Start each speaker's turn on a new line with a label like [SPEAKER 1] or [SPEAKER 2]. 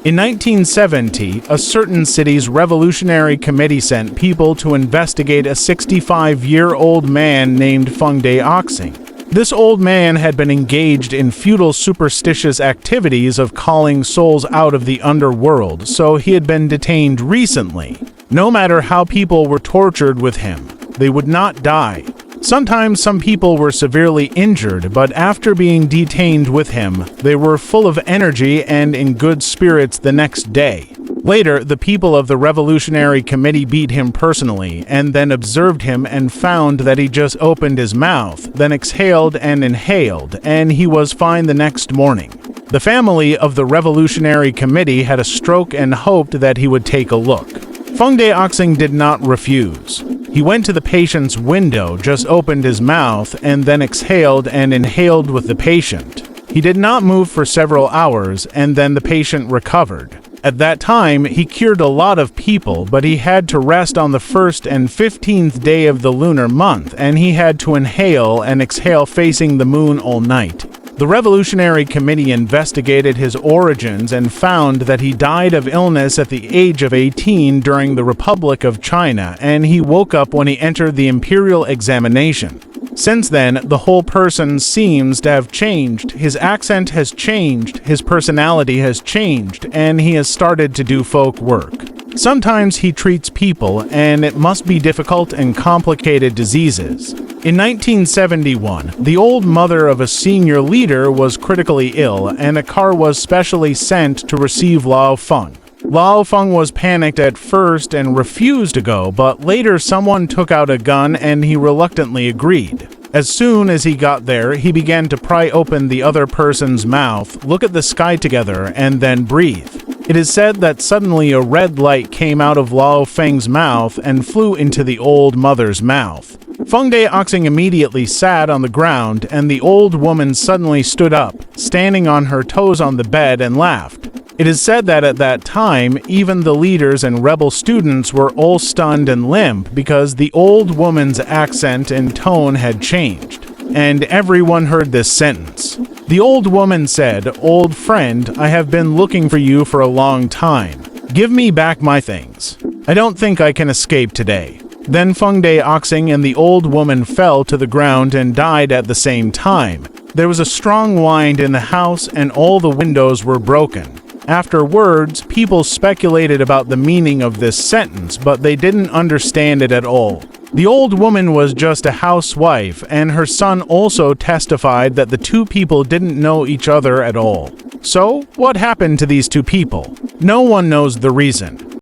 [SPEAKER 1] In 1970, a certain city's revolutionary committee sent people to investigate a 65-year-old man named Feng Daoxing. This old man had been engaged in futile superstitious activities of calling souls out of the underworld, so he had been detained recently. No matter how people were tortured with him, they would not die. Sometimes some people were severely injured, but after being detained with him, they were full of energy and in good spirits the next day. Later, the people of the Revolutionary Committee beat him personally, and then observed him and found that he just opened his mouth, then exhaled and inhaled, and he was fine the next morning. The family of the Revolutionary Committee had a stroke and hoped that he would take a look. Feng Daoxing did not refuse. He went to the patient's window, just opened his mouth, and then exhaled and inhaled with the patient. He did not move for several hours, and then the patient recovered. At that time, he cured a lot of people, but he had to rest on the 1st and 15th day of the lunar month, and he had to inhale and exhale facing the moon all night. The Revolutionary Committee investigated his origins and found that he died of illness at the age of 18 during the Republic of China, and he woke up when he entered the imperial examination. Since then, the whole person seems to have changed. His accent has changed, his personality has changed, and he has started to do folk work. Sometimes he treats people, and it must be difficult and complicated diseases. In 1971, the old mother of a senior leader was critically ill, and a car was specially sent to receive Lao Feng. Lao Feng was panicked at first and refused to go, but later someone took out a gun and he reluctantly agreed. As soon as he got there, he began to pry open the other person's mouth, look at the sky together, and then breathe. It is said that suddenly a red light came out of Lao Feng's mouth and flew into the old mother's mouth. Feng Daoxing immediately sat on the ground, and the old woman suddenly stood up, standing on her toes on the bed, and laughed. It is said that at that time, even the leaders and rebel students were all stunned and limp because the old woman's accent and tone had changed. And everyone heard this sentence. The old woman said, "Old friend, I have been looking for you for a long time. Give me back my things. I don't think I can escape today." Then Feng Daoxing and the old woman fell to the ground and died at the same time. There was a strong wind in the house and all the windows were broken. Afterwards, people speculated about the meaning of this sentence, but they didn't understand it at all. The old woman was just a housewife, and her son also testified that the two people didn't know each other at all. So, what happened to these two people? No one knows the reason.